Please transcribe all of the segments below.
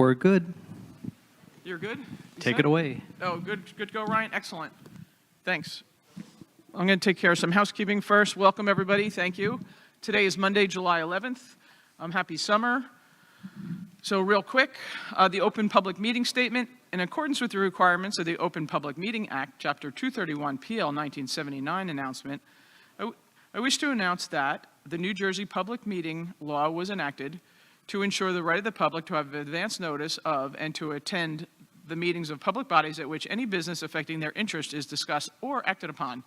We're good. You're good? Take it away. Oh, good to go, Ryan. Excellent. Thanks. I'm going to take care of some housekeeping first. Welcome, everybody. Thank you. Today is Monday, July 11th. Happy summer. So real quick, the Open Public Meeting Statement. In accordance with the requirements of the Open Public Meeting Act, Chapter 231, PL 1979 announcement, I wish to announce that the New Jersey Public Meeting Law was enacted to ensure the right of the public to have advance notice of and to attend the meetings of public bodies at which any business affecting their interest is discussed or acted upon.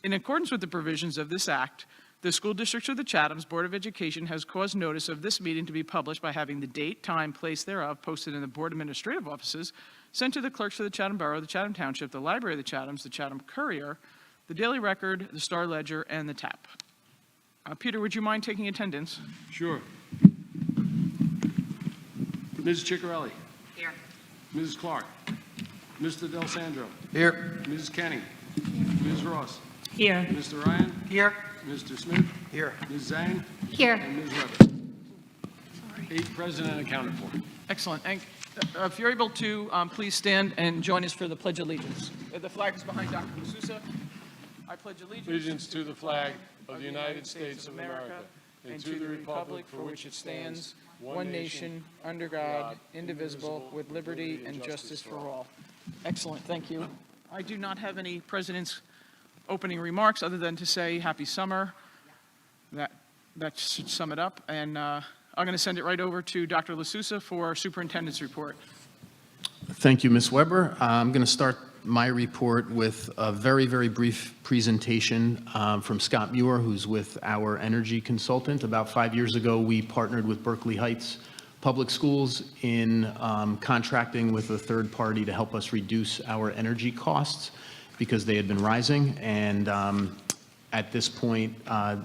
In accordance with the provisions of this act, the School District of the Chathams Board of Education has caused notice of this meeting to be published by having the date, time, place thereof posted in the Board Administrative Offices, sent to the clerks of the Chatham Borough, the Chatham Township, the Library of the Chathams, the Chatham Courier, the Daily Record, the Star Ledger, and the TAP. Peter, would you mind taking attendance? Sure. Ms. Ciccarelli. Here. Mrs. Clark. Mr. Del Sandro. Here. Mrs. Kenny. Ms. Ross. Here. Mr. Ryan. Here. Mr. Smith. Here. Ms. Zhang. Here. And Ms. Weber. 8 present and accounted for. Excellent. And if you're able to, please stand and join us for the Pledge of Allegiance. The flag is behind Dr. D'Souza. I pledge Allegiance to the flag of the United States of America and to the republic for which it stands, one nation, under God, indivisible, with liberty and justice for all. Excellent, thank you. I do not have any president's opening remarks other than to say happy summer. That should sum it up. And I'm going to send it right over to Dr. D'Souza for superintendent's report. Thank you, Ms. Weber. I'm going to start my report with a very, very brief presentation from Scott Muir, who's with our energy consultant. About 5 years ago, we partnered with Berkeley Heights Public Schools in contracting with a third party to help us reduce our energy costs because they had been rising. And at this point, a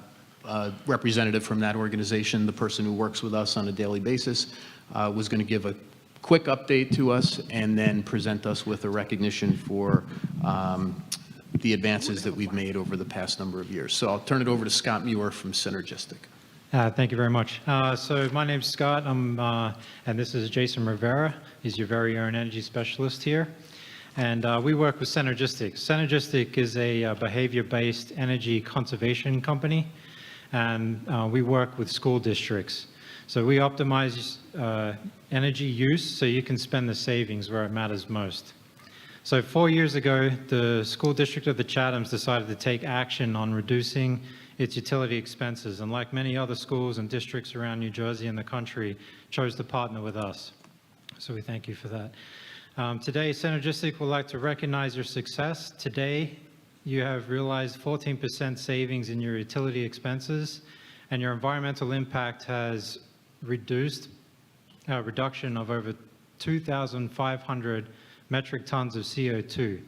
representative from that organization, the person who works with us on a daily basis, was going to give a quick update to us and then present us with a recognition for the advances that we've made over the past number of years. So I'll turn it over to Scott Muir from Synergistic. Thank you very much. So my name's Scott, and this is Jason Rivera. He's your very own energy specialist here. And we work with Synergistic. Synergistic is a behavior-based energy conservation company, and we work with school districts. So we optimize energy use so you can spend the savings where it matters most. So 4 years ago, the School District of the Chathams decided to take action on reducing its utility expenses, and like many other schools and districts around New Jersey and the country, chose to partner with us. So we thank you for that. Today, Synergistic would like to recognize your success. Today, you have realized 14% savings in your utility expenses, and your environmental impact has reduction of over 2,500 metric tons of CO2.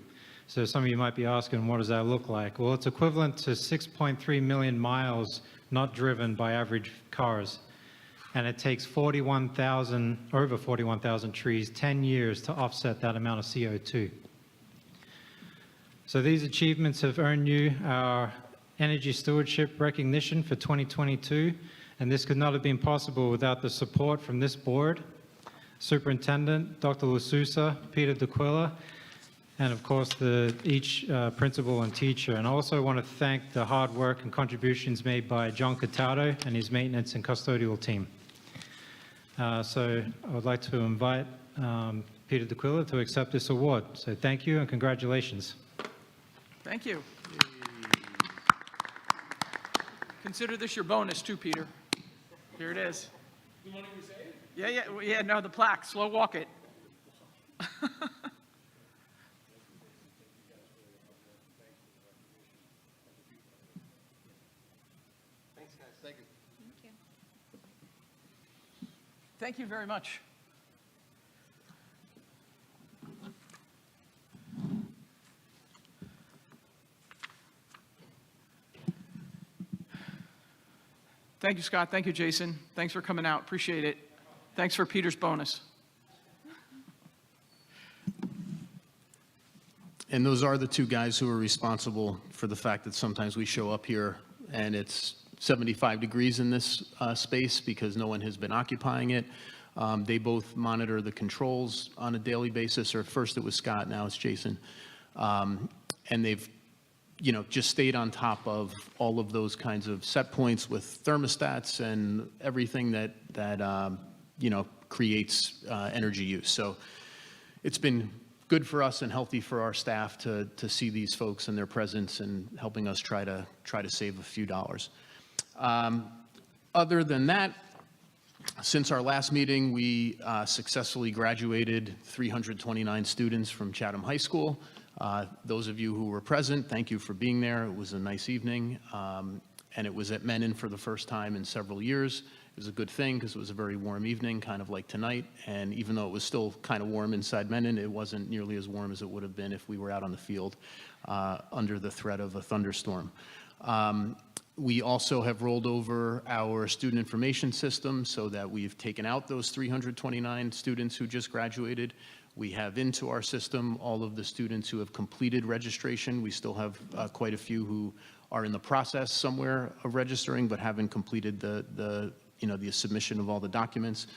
So some of you might be asking, what does that look like? Well, it's equivalent to 6.3 million miles not driven by average cars. And it takes over 41,000 trees, 10 years to offset that amount of CO2. So these achievements have earned you our Energy Stewardship Recognition for 2022. And this could not have been possible without the support from this board, Superintendent Dr. D'Souza, Peter D'Aquila, and of course each principal and teacher. And I also want to thank the hard work and contributions made by John Cataldo and his maintenance and custodial team. So I would like to invite Peter D'Aquila to accept this award. So thank you and congratulations. Thank you. Consider this your bonus too, Peter. Here it is. The one you say? Yeah, no, the plaque. Slow walk it. Thanks, guys. Thank you. Thank you very much. Thank you, Scott. Thank you, Jason. Thanks for coming out. Appreciate it. Thanks for Peter's bonus. And those are the two guys who are responsible for the fact that sometimes we show up here and it's 75 degrees in this space because no one has been occupying it. They both monitor the controls on a daily basis, or first it was Scott, now it's Jason. And they've, just stayed on top of all of those kinds of set points with thermostats and everything that creates energy use. So it's been good for us and healthy for our staff to see these folks and their presence and helping us try to save a few dollars. Other than that, since our last meeting, we successfully graduated 329 students from Chatham High School. Those of you who were present, thank you for being there. It was a nice evening, and it was at Menon for the first time in several years. It was a good thing because it was a very warm evening, kind of like tonight, and even though it was still kind of warm inside Menon, it wasn't nearly as warm as it would have been if we were out on the field under the threat of a thunderstorm. We also have rolled over our student information system so that we've taken out those 329 students who just graduated. We have into our system all of the students who have completed registration. We still have quite a few who are in the process somewhere of registering but haven't completed the submission of all the documents.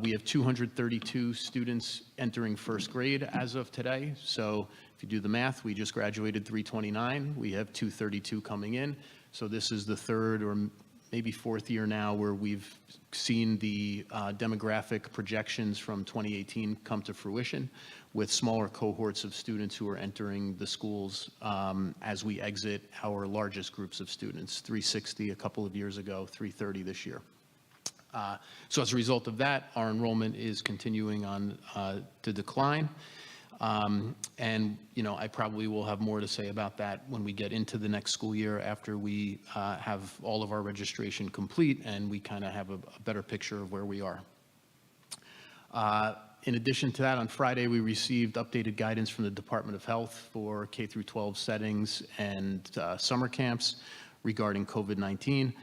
We have 232 students entering first grade as of today. So if you do the math, we just graduated 329. We have 232 coming in. So this is the third or maybe fourth year now where we've seen the demographic projections from 2018 come to fruition with smaller cohorts of students who are entering the schools as we exit our largest groups of students, 360 a couple of years ago, 330 this year. So as a result of that, our enrollment is continuing on to decline. And, I probably will have more to say about that when we get into the next school year after we have all of our registration complete and we kind of have a better picture of where we are. In addition to that, on Friday, we received updated guidance from the Department of Health for K through 12 settings and summer camps regarding COVID-19.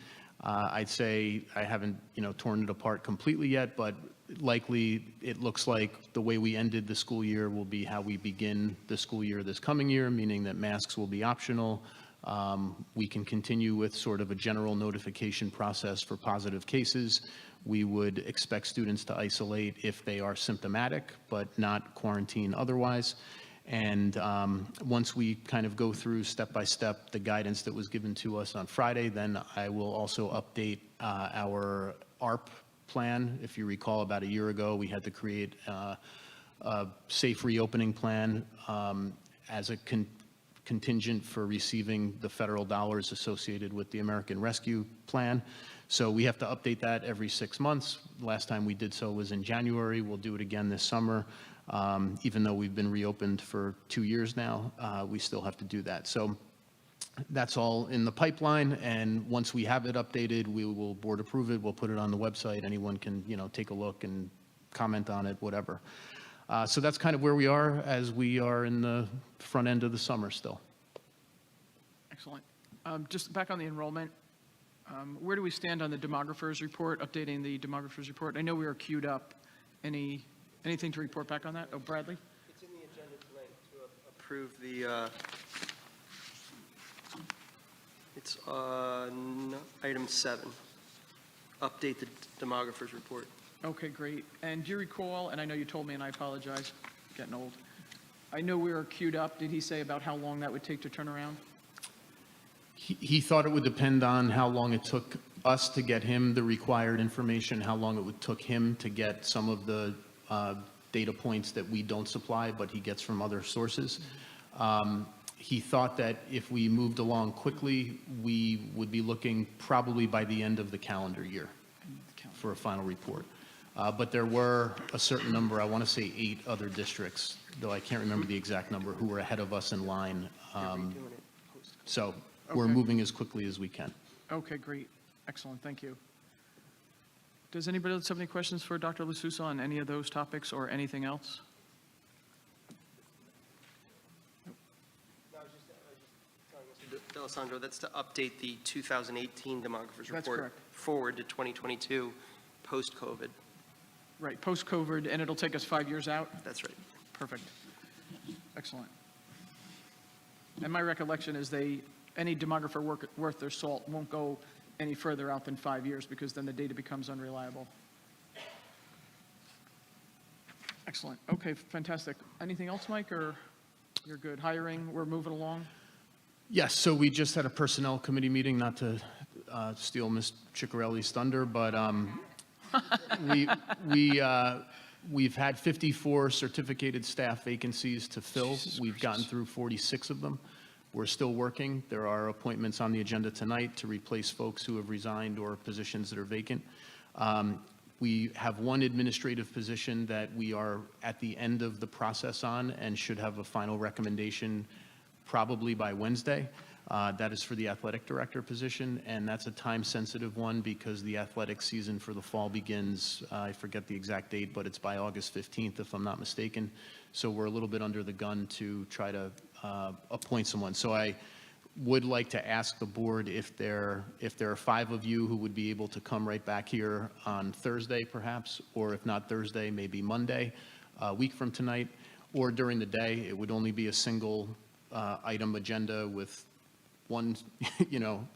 I'd say I haven't, torn it apart completely yet, but likely it looks like the way we ended the school year will be how we begin the school year this coming year, meaning that masks will be optional. We can continue with sort of a general notification process for positive cases. We would expect students to isolate if they are symptomatic, but not quarantine otherwise. And once we kind of go through step by step the guidance that was given to us on Friday, then I will also update our ARP plan. If you recall, about a year ago, we had to create a safe reopening plan as a contingent for receiving the federal dollars associated with the American Rescue Plan. So we have to update that every 6 months. Last time we did so was in January. We'll do it again this summer. Even though we've been reopened for 2 years now, we still have to do that. So that's all in the pipeline, and once we have it updated, we will board approve it. We'll put it on the website. Anyone can, take a look and comment on it, whatever. So that's kind of where we are as we are in the front end of the summer still. Excellent. Just back on the enrollment, where do we stand on the demographers report, updating the demographers report? I know we were queued up. Anything to report back on that? Oh, Bradley? It's in the agenda tonight to approve the, it's item 7, update the demographers report. Okay, great. And do you recall, and I know you told me and I apologize, getting old. I know we were queued up. Did he say about how long that would take to turn around? He thought it would depend on how long it took us to get him the required information, how long it would took him to get some of the data points that we don't supply, but he gets from other sources. He thought that if we moved along quickly, we would be looking probably by the end of the calendar year for a final report. But there were a certain number, I want to say 8 other districts, though I can't remember the exact number, who were ahead of us in line. So we're Okay. moving as quickly as we can. Okay, great. Excellent. Thank you. Does anybody else have any questions for Dr. LaSousa on any of those topics or anything else? No, I was just telling Mr. D'Alessandro, that's to update the 2018 demographers That's report correct. forward to 2022, post-COVID. Right, post-COVID, and it'll take us 5 years out? That's right. Perfect. Excellent. And my recollection is any demographer worth their salt won't go any further out than 5 years because then the data becomes unreliable. Excellent. Okay, fantastic. Anything else, Mike, or you're good? Hiring, we're moving along? Yes, so we just had a personnel committee meeting, not to steal Ms. Ciccarelli's thunder, but we've had 54 certificated staff vacancies to fill. We've gotten through 46 of them. We're still working. There are appointments on the agenda tonight to replace folks who have resigned or positions that are vacant. We have one administrative position that we are at the end of the process on and should have a final recommendation probably by Wednesday. That is for the athletic director position, and that's a time-sensitive one because the athletic season for the fall begins, I forget the exact date, but it's by August 15th, if I'm not mistaken. So we're a little bit under the gun to try to appoint someone. So I would like to ask the board if there are 5 of you who would be able to come right back here on Thursday, perhaps, or if not Thursday, maybe Monday, a week from tonight, or during the day. It would only be a single item agenda with one,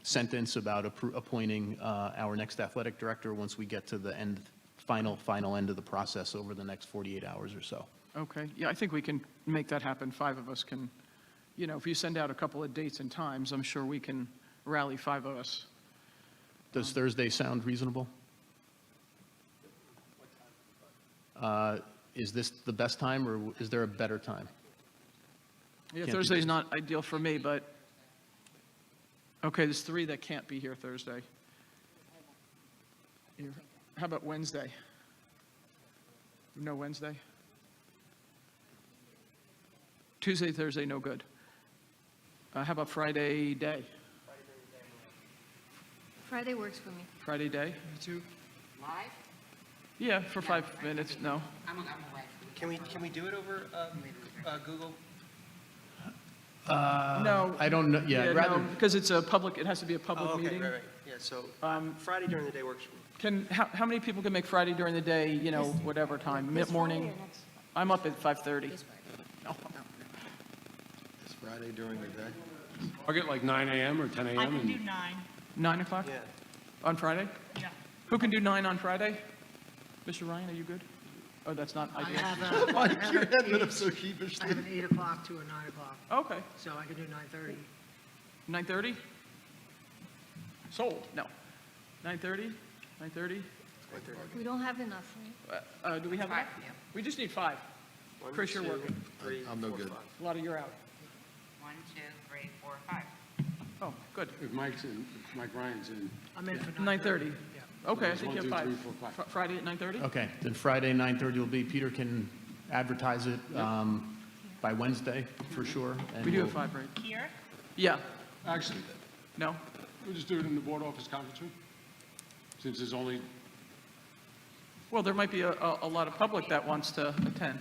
sentence about appointing our next athletic director once we get to the final end of the process over the next 48 hours or so. Okay, yeah, I think we can make that happen. 5 of us can, if you send out a couple of dates and times, I'm sure we can rally 5 of us. Does Thursday sound reasonable? Is this the best time, or is there a better time? Yeah, Can't do Thursday's Thursday. not ideal for me, but, okay, there's 3 that can't be here Thursday. How about Wednesday? No Wednesday? Tuesday, Thursday, no good. How about Friday day? Friday works for me. Friday day? Live? Yeah, for 5 minutes, no. I'm away. Can we do it over Google? No. I don't know, yeah, rather, Because it's a public, it has to be a Oh, public okay, meeting. right. Yeah, so Friday during the day works for me. How many people can make Friday during the day, whatever time, mid-morning? I'm up at 5:30. No. It's Friday during the day. Target like 9 a.m. or 10 a.m. I can and- do 9. 9 o'clock Yeah. on Friday? Yeah. Who can do 9 on Friday? Mr. Ryan, are you good? Oh, that's not I ideal. have your head lit up so sheepishly. I have an 8 o'clock to a 9 o'clock, Okay, so I could do 9:30. 9:30? Sold, no. 9:30? 9:30? We don't have enough, right? Do we have 5 enough? p.m. We just need 5. 1, Chris, you're 2, working. 3, I'm no 4, good. 5. A lot of you're out. 1, 2, 3, 4, 5. Oh, good. If Mike Ryan's in, I'm in for 9:30. Yeah. Okay, I It's think you 1, have 2, 5. 3, 4, 5. Friday at 9:30? okay, then Friday, 9:30 will be, Peter can advertise it by Wednesday, for sure. and We do have we'll- 5, right? Here? Yeah, actually, no? we'll just do it in the board office conference room, since there's only, Well, there might be a lot of public that wants to attend.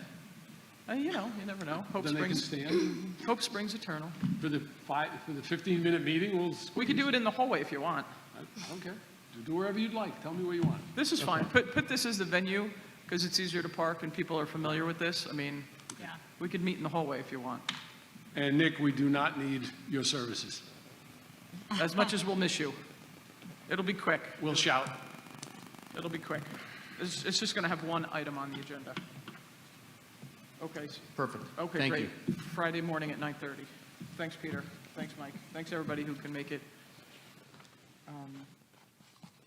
You never know. then they can stand Hope springs eternal. for the 15-minute meeting. We could do it in the hallway if you want. I don't care. Do wherever you'd like. Tell me where you want. This is fine. Put this as the venue, because it's easier to park and people are familiar with this. I mean, Yeah. we could meet in the hallway if you want, And Nick, we do not need your services. as much as we'll miss you. It'll be quick. We'll shout. It'll be quick. It's just going to have one item on the agenda. Okay, Perfect. okay, Thank great. you. Friday morning at 9:30. Thanks, Peter. Thanks, Mike. Thanks, everybody who can make it.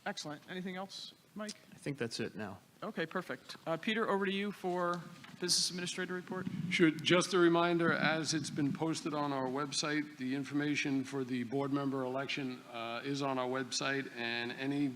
Excellent. Anything else, Mike? I think that's it now. Okay, perfect. Peter, over to you for Business Administrator report. Sure, just a reminder, as it's been posted on our website, the information for the board member election is on our website, and any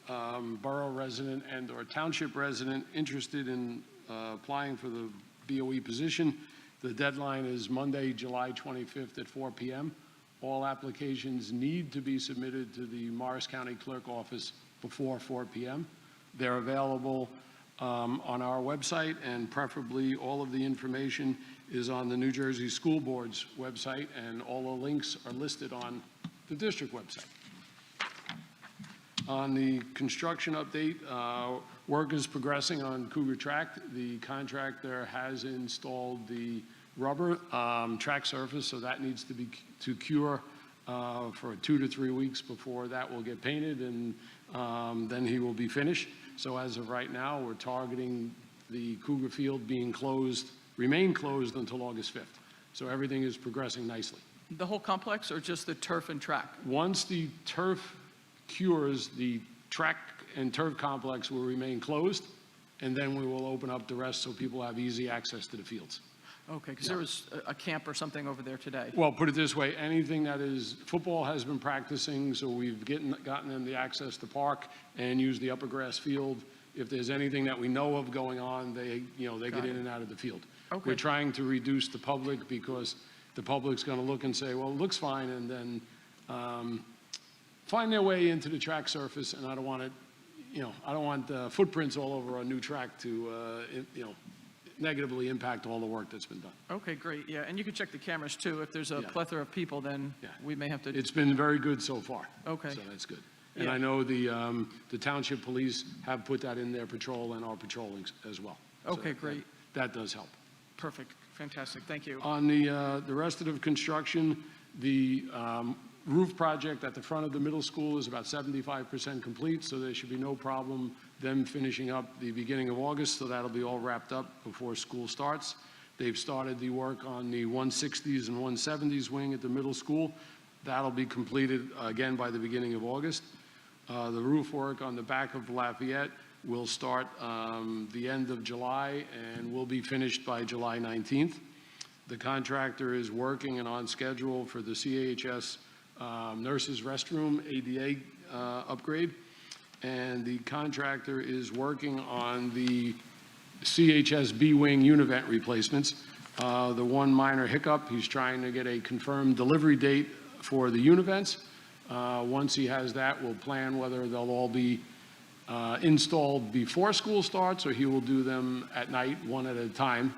borough resident and/or township resident interested in applying for the BOE position, the deadline is Monday, July 25th at 4 p.m. All applications need to be submitted to the Morris County Clerk Office before 4 p.m. They're available on our website, and preferably all of the information is on the New Jersey School Board's website, and all the links are listed on the district website. On the construction update, work is progressing on Cougar Track. The contractor has installed the rubber track surface, so that needs to cure for 2 to 3 weeks before that will get painted, and then he will be finished. So as of right now, we're targeting the Cougar Field remain closed until August 5th. So everything is progressing nicely. The whole complex or just the turf and track? Once the turf cures, the track and turf complex will remain closed, and then we will open up the rest so people have easy access to the fields. Okay, because there was a camp or something over there today. Well, put it this way, anything that is, football has been practicing, so we've gotten them the access to park and use the upper grass field. If there's anything that we know of going on, they get in and out of the field. Okay. We're trying to reduce the public because the public's going to look and say, well, it looks fine, and then find their way into the track surface, and I don't want it, I don't want footprints all over our new track to, negatively impact all the work that's been done. Okay, great, yeah, and you can check the cameras too. If there's a Yeah. plethora of people, then Yeah. we may have to. It's been very good so far. Okay. So that's good. And Yeah. I know the township police have put that in their patrol and are patrolling as well. So Okay, great, that does help. perfect, fantastic, thank you. On the rest of the construction, the roof project at the front of the middle school is about 75% complete, so there should be no problem them finishing up the beginning of August, so that'll be all wrapped up before school starts. They've started the work on the 160s and 170s wing at the middle school. That'll be completed again by the beginning of August. The roof work on the back of Lafayette will start the end of July and will be finished by July 19th. The contractor is working and on schedule for the CAHS nurses' restroom ADA upgrade, and the contractor is working on the CHS B-wing univent replacements. The one minor hiccup, he's trying to get a confirmed delivery date for the univents. Once he has that, we'll plan whether they'll all be installed before school starts, or he will do them at night, one at a time.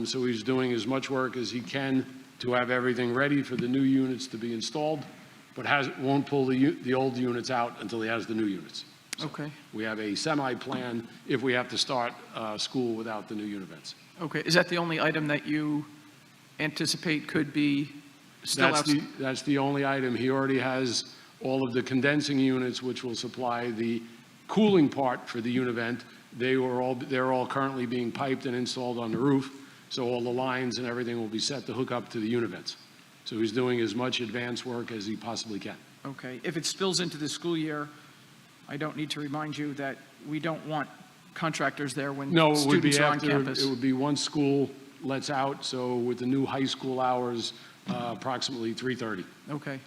So he's doing as much work as he can to have everything ready for the new units to be installed, but won't pull the old units out until he has the new units. Okay, We have a semi-plan if we have to start school without the new univents. okay, is that the only item that you anticipate could be still out? That's the only item. He already has all of the condensing units, which will supply the cooling part for the univent. They're all currently being piped and installed on the roof, so all the lines and everything will be set to hook up to the univents. So he's doing as much advanced work as he possibly can. Okay, if it spills into the school year, I don't need to remind you that we don't want contractors there when No, it would be students are on after, campus. it would be once school lets out, so with the new high school hours, approximately 3:30. Okay,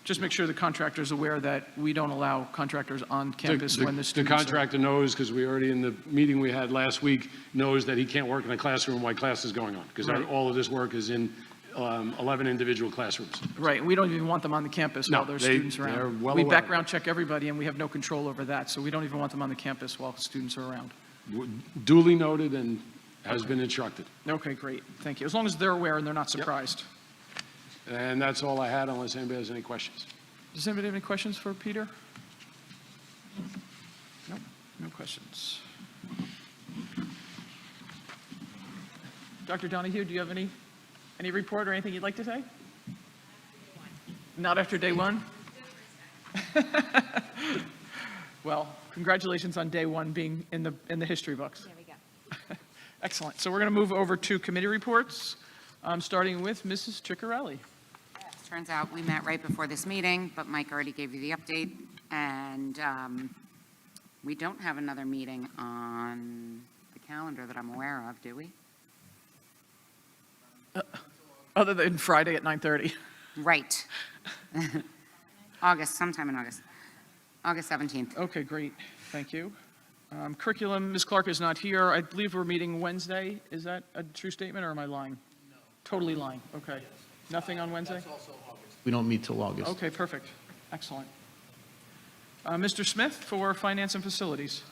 just make sure the contractor's aware that we don't allow contractors on campus when the students The are. contractor knows, because we already, in the meeting we had last week, knows that he can't work in a classroom while class is going on, because Right. all of this work is in 11 individual classrooms. Right, we don't even want them on the campus No, while there's they- students around. they're well We aware. background check everybody, and we have no control over that, so we don't even want them on the campus while students are around. Duly noted and has been instructed. Okay, great, thank you. As long as they're aware and they're not surprised. And that's all I had, unless anybody has any questions. Does anybody have any questions for Peter? No, no questions. Dr. Donahue, do you have any report or anything you'd like to say? Not after day one? Well, congratulations on day one being in the history books. There we go. Excellent. So we're going to move over to committee reports, starting with Mrs. Ciccarelli. Turns out we met right before this meeting, but Mike already gave you the update, and we don't have another meeting on the calendar that I'm aware of, do we? Other than Friday at 9:30. Right. Sometime in August. August 17th. Okay, great. Thank you. Curriculum, Ms. Clark is not here. I believe we're meeting Wednesday. Is that a true statement, or am I lying? No. Totally lying. Okay. Nothing on Wednesday? We don't meet till August. Okay, perfect. Excellent. Mr. Smith for Finance and Facilities.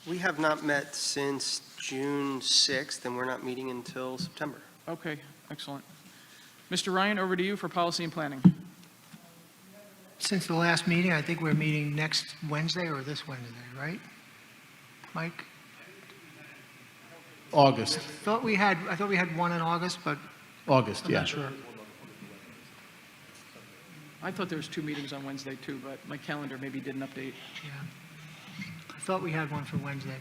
We have not met since June 6th, and we're not meeting until September. Okay, excellent. Mr. Ryan, over to you for Policy and Planning. Since the last meeting, I think we're meeting next Wednesday or this Wednesday, right? Mike? August, I thought we had one in August, but August, I'm yeah. not sure. I thought there was 2 meetings on Wednesday too, but my calendar maybe didn't update. Yeah. I thought we had one for Wednesday.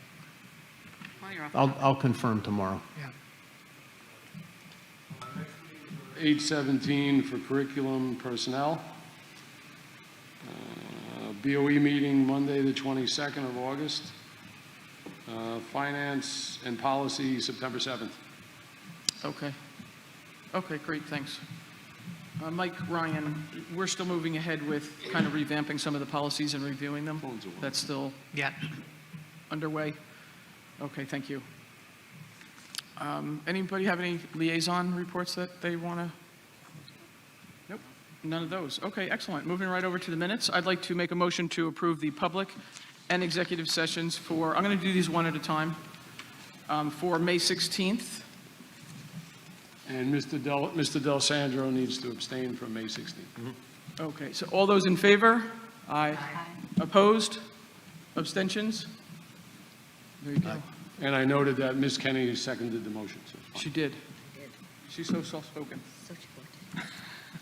Oh, you're off. I'll confirm tomorrow. Yeah. 8/17 for curriculum personnel. BOE meeting Monday, the 22nd of August. Finance and policy, September 7th. Okay. Okay, great, thanks. Mike, Ryan, we're still moving ahead with kind of revamping some of the policies and reviewing them? That's still Yeah. underway? Okay, thank you. Anybody have any liaison reports that they want to? Nope, none of those. Okay, excellent. Moving right over to the minutes, I'd like to make a motion to approve the public and executive sessions for, I'm going to do these one at a time, for May 16th. And Mr. Del Sandro needs to abstain from May 16th. Okay, so all those in favor? Aye. Opposed? Abstentions? There you go. And I noted that Ms. Kenny seconded the motion. So. She did. She's so soft-spoken.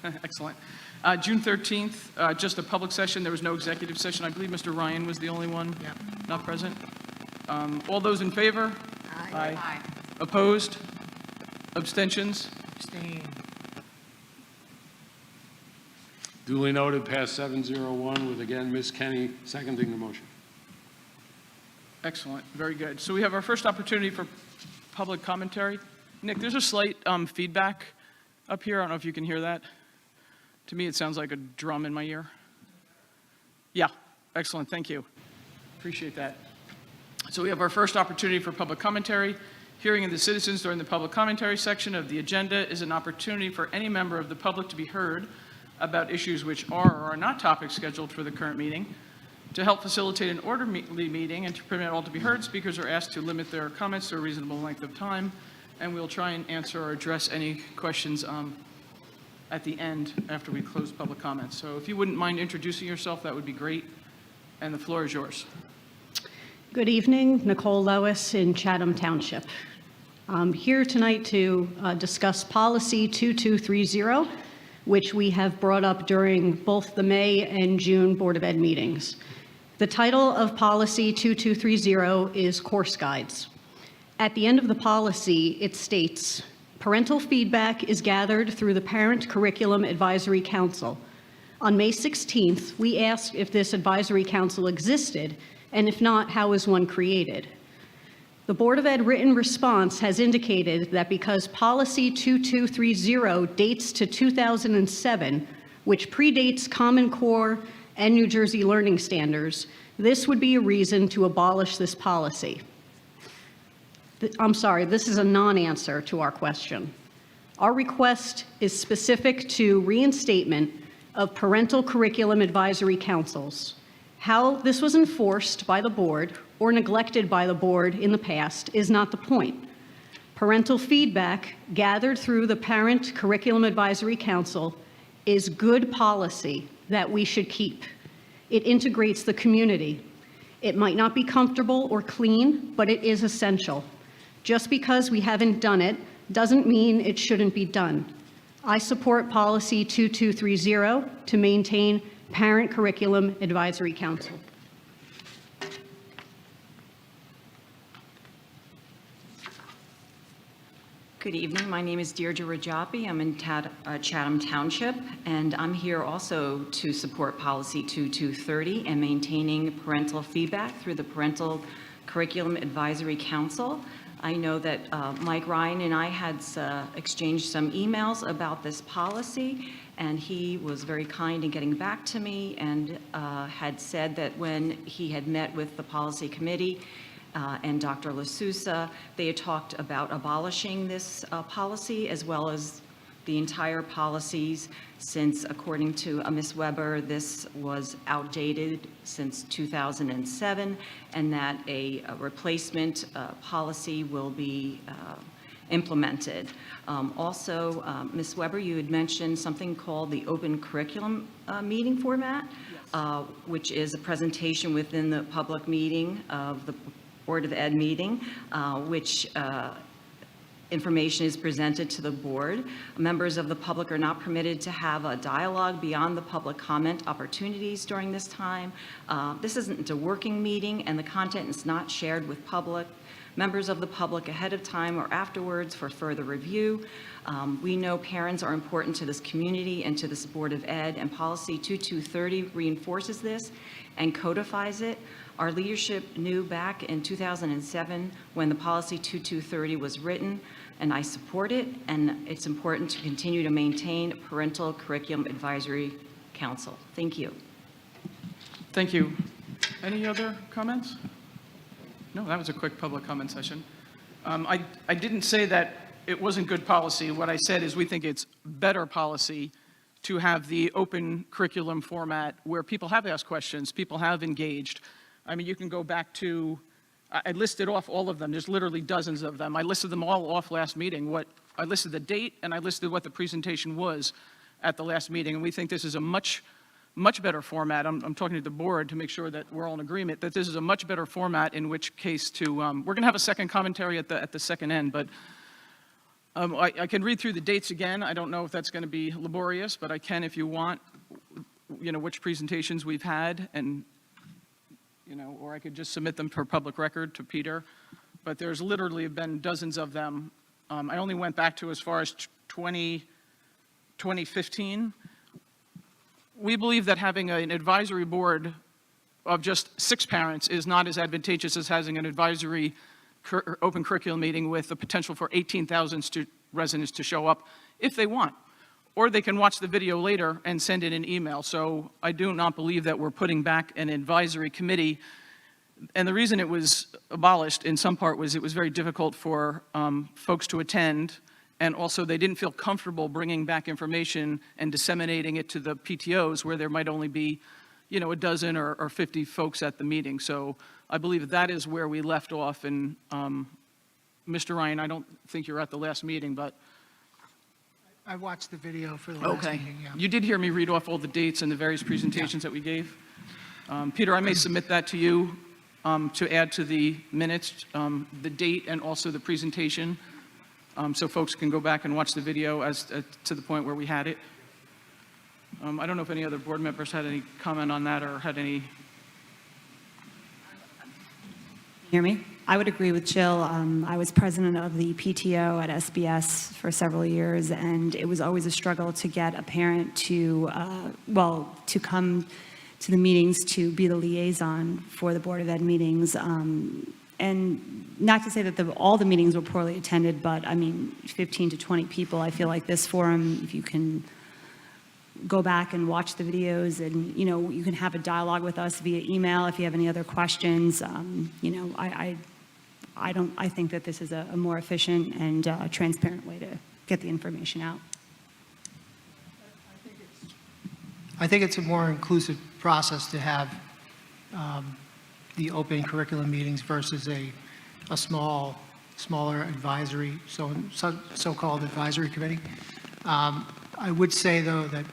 Excellent. June 13th, just a public session. There was no executive session. I believe Mr. Ryan was the only one not present. All those in favor? Aye. Aye. Opposed? Abstentions? Abstain. Duly noted, passed 701 with, again, Ms. Kenny seconding the motion. Excellent, very good. So we have our first opportunity for public commentary. Nick, there's a slight feedback up here. I don't know if you can hear that. To me, it sounds like a drum in my ear. Yeah, excellent, thank you. Appreciate that. So we have our first opportunity for public commentary. Hearing of the citizens during the public commentary section of the agenda is an opportunity for any member of the public to be heard about issues which are or are not topics scheduled for the current meeting. To help facilitate an orderly meeting and to permit all to be heard, speakers are asked to limit their comments to a reasonable length of time, and we'll try and answer or address any questions at the end after we close public comments. So if you wouldn't mind introducing yourself, that would be great, and the floor is yours. Good evening, Nicole Lois in Chatham Township. I'm here tonight to discuss Policy 2230, which we have brought up during both the May and June Board of Ed meetings. The title of Policy 2230 is Course Guides. At the end of the policy, it states, parental feedback is gathered through the Parent Curriculum Advisory Council. On May 16th, we asked if this advisory council existed, and if not, how is one created? The Board of Ed written response has indicated that because Policy 2230 dates to 2007, which predates Common Core and New Jersey learning standards, this would be a reason to abolish this policy. I'm sorry, this is a non-answer to our question. Our request is specific to reinstatement of parental curriculum advisory councils. How this was enforced by the board or neglected by the board in the past is not the point. Parental feedback gathered through the Parent Curriculum Advisory Council is good policy that we should keep. It integrates the community. It might not be comfortable or clean, but it is essential. Just because we haven't done it doesn't mean it shouldn't be done. I support Policy 2230 to maintain Parent Curriculum Advisory Council. Good evening. My name is Deirdre Rajapi. I'm in Chatham Township, and I'm here also to support Policy 2230 and maintaining parental feedback through the Parental Curriculum Advisory Council. I know that Mike Ryan and I had exchanged some emails about this policy, and he was very kind in getting back to me and had said that when he had met with the policy committee and Dr. LaSousa, they had talked about abolishing this policy as well as the entire policies, since according to Ms. Weber, this was outdated since 2007, and that a replacement policy will be implemented. Also, Ms. Weber, you had mentioned something called the open curriculum meeting format, which is a presentation within the public meeting of the Board of Ed meeting, which information is presented to the board. Members of the public are not permitted to have a dialogue beyond the public comment opportunities during this time. This isn't a working meeting, and the content is not shared with public members of the public ahead of time or afterwards for further review. We know parents are important to this community and to this Board of Ed, and Policy 2230 reinforces this and codifies it. Our leadership knew back in 2007 when the Policy 2230 was written, and I support it, and it's important to continue to maintain Parental Curriculum Advisory Council. Thank you. Thank you. Any other comments? No, that was a quick public comment session. I didn't say that it wasn't good policy. What I said is we think it's better policy to have the open curriculum format where people have asked questions, people have engaged. I mean, you can go back to, I listed off all of them. There's literally dozens of them. I listed them all off last meeting. I listed the date and I listed what the presentation was at the last meeting. And we think this is a much better format. I'm talking to the board to make sure that we're all in agreement that this is a much better format, in which case to, we're going to have a second commentary at the second end, but I can read through the dates again. I don't know if that's going to be laborious, but I can if you want, which presentations we've had, and, or I could just submit them for public record to Peter. But there's literally been dozens of them. I only went back to as far as 2015. We believe that having an advisory board of just 6 parents is not as advantageous as having an advisory open curriculum meeting with the potential for 18,000 residents to show up if they want. Or they can watch the video later and send in an email. So I do not believe that we're putting back an advisory committee. And the reason it was abolished in some part was it was very difficult for folks to attend. And also they didn't feel comfortable bringing back information and disseminating it to the PTOs where there might only be, a dozen or 50 folks at the meeting. So I believe that is where we left off. And Mr. Ryan, I don't think you're at the last meeting, but. I watched the video for the last Okay. meeting, yeah. You did hear me read off all the dates and the various presentations that we gave. Peter, I may submit that to you to add to the minutes, the date and also the presentation, so folks can go back and watch the video as to the point where we had it. I don't know if any other board members had any comment on that or had any. Hear me? I would agree with Jill. I was president of the PTO at SBS for several years, and it was always a struggle to get a parent to come to the meetings, to be the liaison for the Board of Ed meetings. And not to say that all the meetings were poorly attended, but I mean, 15 to 20 people. I feel like this forum, if you can go back and watch the videos, and you can have a dialogue with us via email if you have any other questions. I think that this is a more efficient and transparent way to get the information out. I think it's a more inclusive process to have the open curriculum meetings versus a smaller advisory, so-called advisory committee. I would say, though, that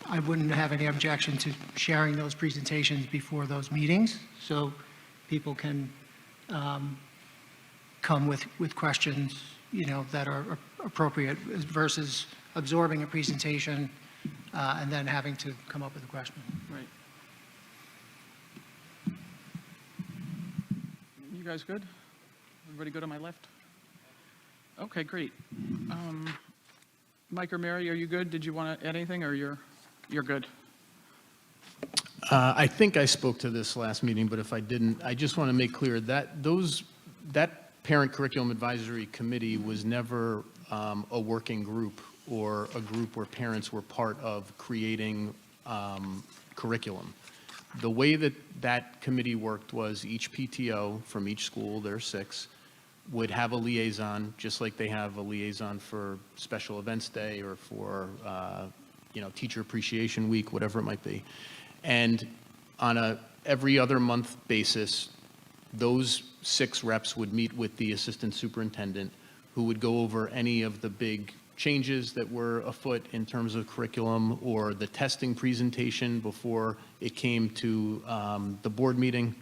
I wouldn't have any objection to sharing those presentations before those meetings, so people can come with questions, that are appropriate, versus absorbing a presentation and then having to come up with a question. Right. You guys good? Everybody good on my left? Okay, great. Mike or Mary, are you good? Did you want to add anything, or you're good? I think I spoke to this last meeting, but if I didn't, I just want to make clear that that Parent Curriculum Advisory Committee was never a working group or a group where parents were part of creating curriculum. The way that committee worked was each PTO from each school, there are 6, would have a liaison, just like they have a liaison for Special Events Day or for Teacher Appreciation Week, whatever it might be. And on a every other month basis, those 6 reps would meet with the assistant superintendent, who would go over any of the big changes that were afoot in terms of curriculum or the testing presentation before it came to the board meeting.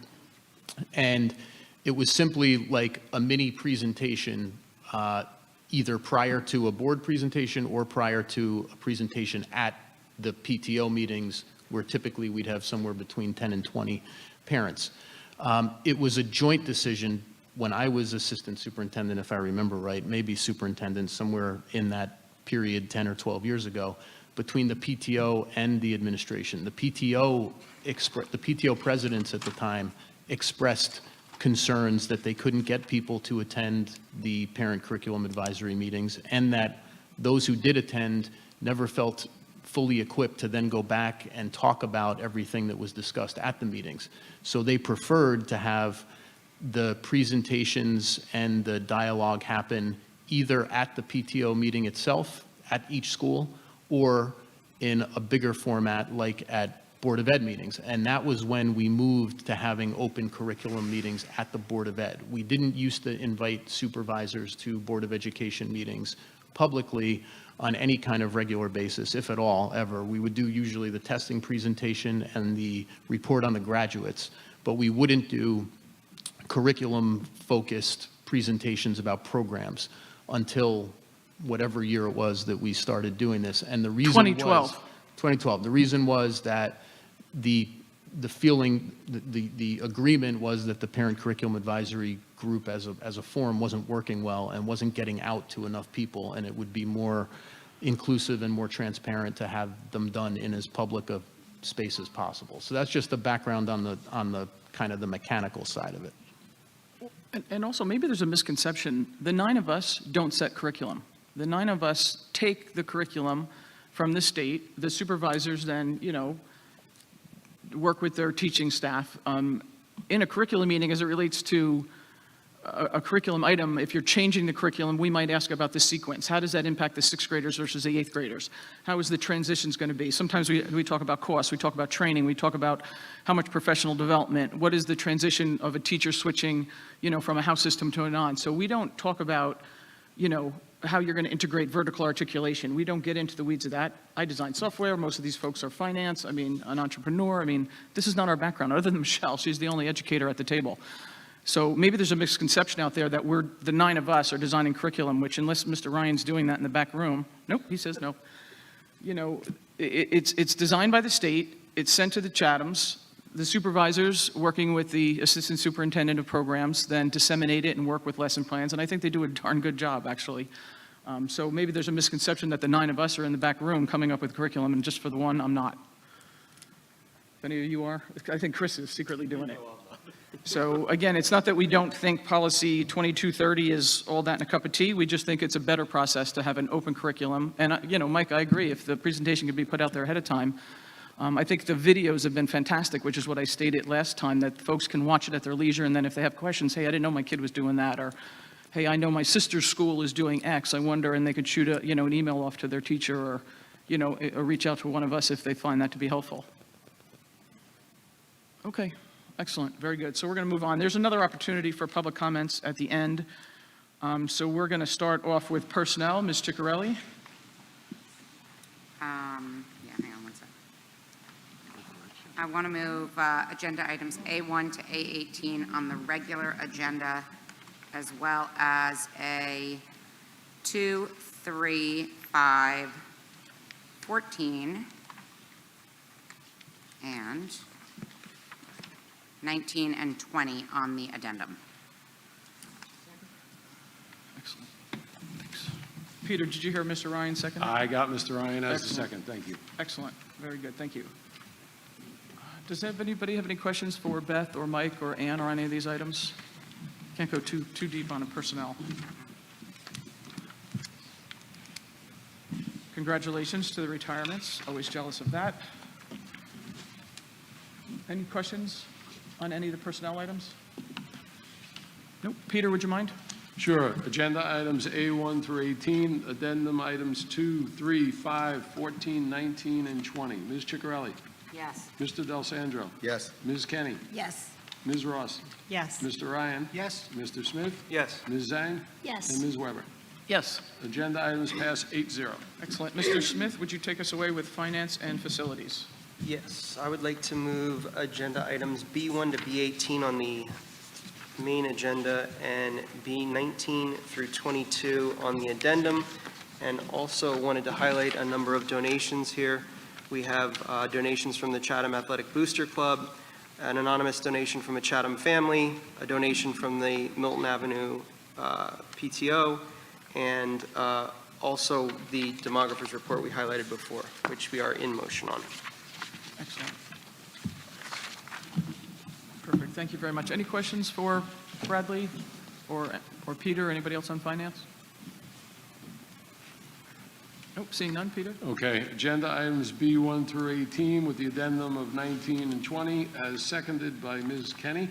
And it was simply like a mini presentation either prior to a board presentation or prior to a presentation at the PTO meetings, where typically we'd have somewhere between 10 and 20 parents. It was a joint decision when I was assistant superintendent, if I remember right, maybe superintendent, somewhere in that period 10 or 12 years ago, between the PTO and the administration. The PTO presidents at the time expressed concerns that they couldn't get people to attend the parent curriculum advisory meetings, and that those who did attend never felt fully equipped to then go back and talk about everything that was discussed at the meetings. So they preferred to have the presentations and the dialogue happen either at the PTO meeting itself at each school or in a bigger format like at Board of Ed meetings. And that was when we moved to having open curriculum meetings at the Board of Ed. We didn't used to invite supervisors to Board of Education meetings publicly on any kind of regular basis, if at all, ever. We would do usually the testing presentation and the report on the graduates, but we wouldn't do curriculum-focused presentations about programs until whatever year it was that we started doing this. And the reason 2012. 2012. The reason was that the agreement was that the Parent Curriculum Advisory Group as a forum wasn't working well and wasn't getting out to enough people, and it would be more inclusive and more transparent to have them done in as public a space as possible. So that's just the background on the kind of the mechanical side of it. And also, maybe there's a misconception. The 9 of us don't set curriculum. The 9 of us take the curriculum from the state. The supervisors then, work with their teaching staff. In a curriculum meeting, as it relates to a curriculum item, if you're changing the curriculum, we might ask about the sequence. How does that impact the 6th graders versus the 8th graders? How is the transitions going to be? Sometimes we talk about costs, we talk about training, we talk about how much professional development, what is the transition of a teacher switching, from a house system to a non. So we don't talk about, how you're going to integrate vertical articulation. We don't get into the weeds of that. I design software. Most of these folks are finance. An entrepreneur. This is not our background. Other than Michelle, she's the only educator at the table. So maybe there's a misconception out there that the 9 of us are designing curriculum, which unless Mr. Ryan's doing that in the back room, nope, he says no. It's designed by the state. It's sent to the Chathams. The supervisors, working with the assistant superintendent of programs, then disseminate it and work with lesson plans. And I think they do a darn good job, actually. So maybe there's a misconception that the 9 of us are in the back room coming up with curriculum, and just for the one, I'm not. If any of you are, I think Chris is secretly doing it. So again, it's not that we don't think policy 2230 is all that in a cup of tea. We just think it's a better process to have an open curriculum. And, Mike, I agree. If the presentation could be put out there ahead of time, I think the videos have been fantastic, which is what I stated last time, that folks can watch it at their leisure. And then if they have questions, hey, I didn't know my kid was doing that, or hey, I know my sister's school is doing X, I wonder, and they could shoot an email off to their teacher, or, or reach out to one of us if they find that to be helpful. Okay. Excellent, very good. So we're going to move on. There's another opportunity for public comments at the end. So we're going to start off with personnel. Ms. Ciccarelli? Hang on one second. I want to move agenda items A1 to A18 on the regular agenda, as well as A 2, 3, 5, 14, and 19 and 20 on the addendum. Excellent. Thanks. Peter, did you hear Mr. Ryan second? I got Mr. Ryan as the Excellent. second. Thank you. Excellent. Very good. Thank you. Does anybody have any questions for Beth or Mike or Ann or any of these items? Can't go too deep on a personnel. Congratulations to the retirements. Always jealous of that. Any questions on any of the personnel items? Nope. Peter, would you mind? Sure. Agenda items A1 through 18, addendum items 2, 3, 5, 14, 19, and 20. Ms. Ciccarelli? Yes. Mr. Del Sandro? Yes. Ms. Kenny? Yes. Ms. Ross? Yes. Mr. Ryan? Yes. Mr. Smith? Yes. Ms. Zhang? Yes. And Ms. Weber? Yes. Agenda items pass 8-0. Excellent. Mr. Smith, would you take us away with finance and facilities? Yes, I would like to move agenda items B1 to B18 on the main agenda and B19 through 22 on the addendum. And also wanted to highlight a number of donations here. We have donations from the Chatham Athletic Booster Club, an anonymous donation from a Chatham family, a donation from the Milton Avenue PTO, and also the demographer's report we highlighted before, which we are in motion on. Excellent. Perfect, thank you very much. Any questions for Bradley or Peter, or anybody else on finance? Nope, seeing none, Peter? Okay, agenda items B1 through 18 with the addendum of 19 and 20 as seconded by Ms. Kenny.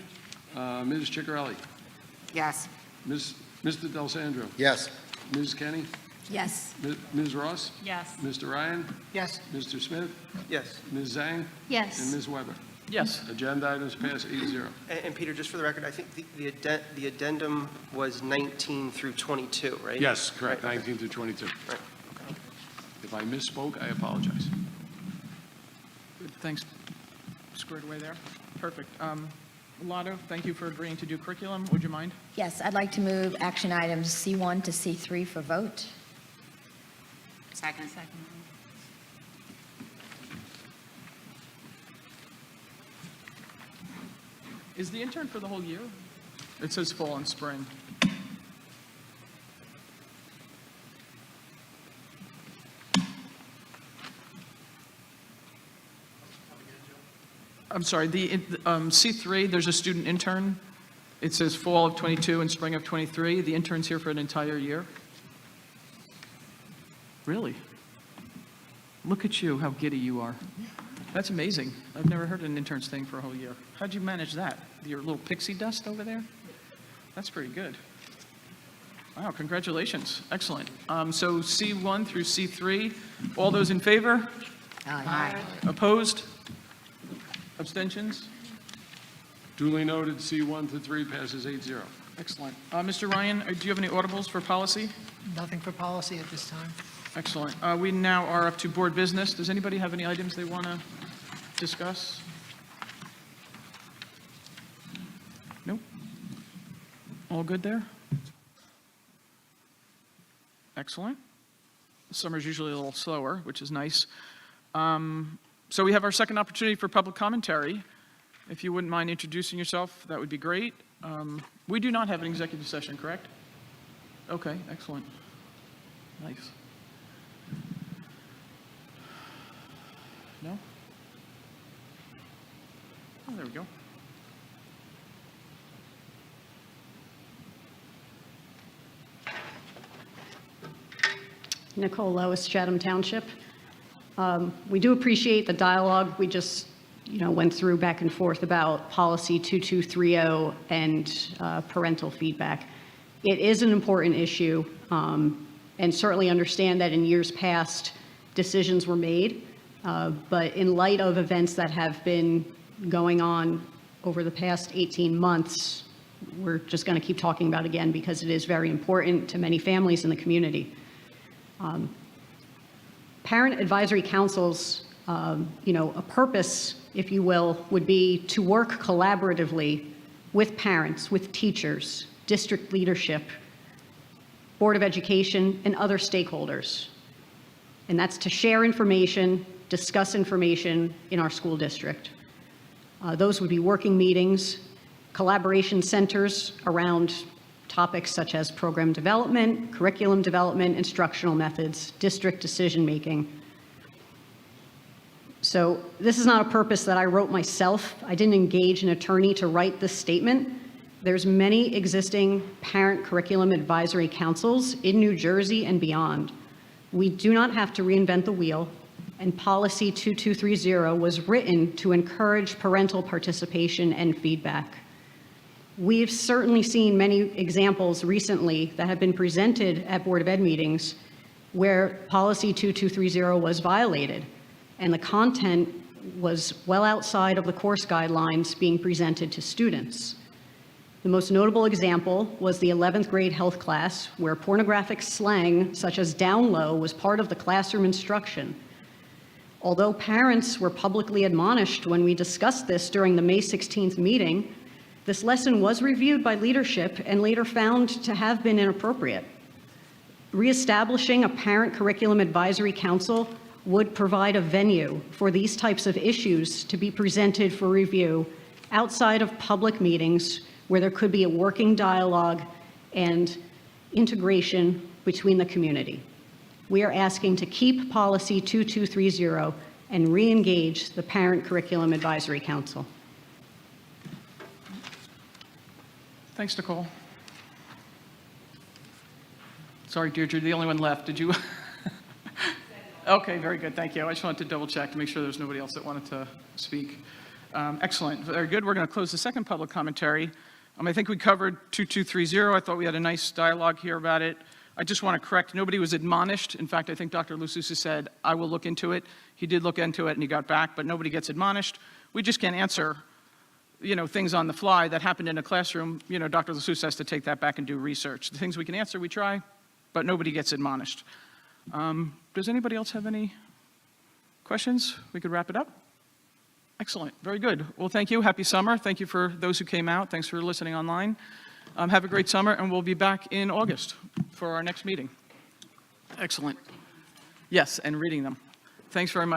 Ms. Ciccarelli. Yes. Mr. Del Sandro. Yes. Ms. Kenny. Yes. Ms. Ross. Yes. Mr. Ryan. Yes. Mr. Smith. Yes. Ms. Zhang. And Yes. Ms. Weber. Yes. Agenda items pass 8-0. And Peter, just for the record, I think the addendum was 19 through 22, right? Yes, correct, Right, okay. 19 through 22. Right. If I misspoke, I apologize. Good, thanks. Squared away there. Perfect. Lotto, thank you for agreeing to do curriculum. Would you mind? Yes, I'd like to move action items C1 to C3 for vote. Second. Is the intern for the whole year? It says fall and spring. I'm sorry, the C3, there's a student intern. It says fall of 22 and spring of 23. The intern's here for an entire year? Really? Look at you, how giddy you are. That's amazing. I've never heard an intern staying for a whole year. How'd you manage that? Your little pixie dust over there? That's pretty good. Wow, congratulations. Excellent. So C1 through C3, all those in favor? Aye. Opposed? Abstentions? Duly noted, C1 to 3 passes 8-0. Excellent. Mr. Ryan, do you have any audibles for policy? Nothing for policy at this time. Excellent. We now are up to board business. Does anybody have any items they want to discuss? Nope. All good there? Excellent. Summer's usually a little slower, which is nice. So we have our second opportunity for public commentary. If you wouldn't mind introducing yourself, that would be great. We do not have an executive session, correct? Okay, excellent. Nice. No? Oh, there we go. Nicole Lois, Chatham Township. We do appreciate the dialogue we just, went through back and forth about policy 2230 and parental feedback. It is an important issue, and certainly understand that in years past, decisions were made. But in light of events that have been going on over the past 18 months, we're just going to keep talking about it again because it is very important to many families in the community. Parent advisory councils, a purpose, if you will, would be to work collaboratively with parents, with teachers, district leadership, Board of Education, and other stakeholders. And that's to share information, discuss information in our school district. Those would be working meetings, collaboration centers around topics such as program development, curriculum development, instructional methods, district decision-making. So this is not a purpose that I wrote myself. I didn't engage an attorney to write this statement. There's many existing parent curriculum advisory councils in New Jersey and beyond. We do not have to reinvent the wheel, and Policy 2230 was written to encourage parental participation and feedback. We've certainly seen many examples recently that have been presented at Board of Ed meetings where Policy 2230 was violated, and the content was well outside of the course guidelines being presented to students. The most notable example was the 11th grade health class, where pornographic slang such as down low was part of the classroom instruction. Although parents were publicly admonished when we discussed this during the May 16th meeting, This lesson was reviewed by leadership and later found to have been inappropriate. Reestablishing a Parent Curriculum Advisory Council would provide a venue for these types of issues to be presented for review outside of public meetings where there could be a working dialogue and integration between the community. We are asking to keep policy 2230 and re-engage the Parent Curriculum Advisory Council. Thanks, Nicole. Sorry, Deirdre, you're the only one left. Did you? Okay, very good. Thank you. I just wanted to double check to make sure there's nobody else that wanted to speak. Excellent. Very good. We're going to close the second public commentary. I think we covered 2230. I thought we had a nice dialogue here about it. I just want to correct, nobody was admonished. In fact, I think Dr. Lususa said, I will look into it. He did look into it and he got back, but nobody gets admonished. We just can't answer, things on the fly that happened in a classroom. Dr. Lususa has to take that back and do research. The things we can answer, we try, but nobody gets admonished. Does anybody else have any questions? We could wrap it up. Excellent. Very good. Well, thank you. Happy summer. Thank you for those who came out. Thanks for listening online. Have a great summer, and we'll be back in August for our next meeting. Excellent. Yes, and reading them. Thanks very much.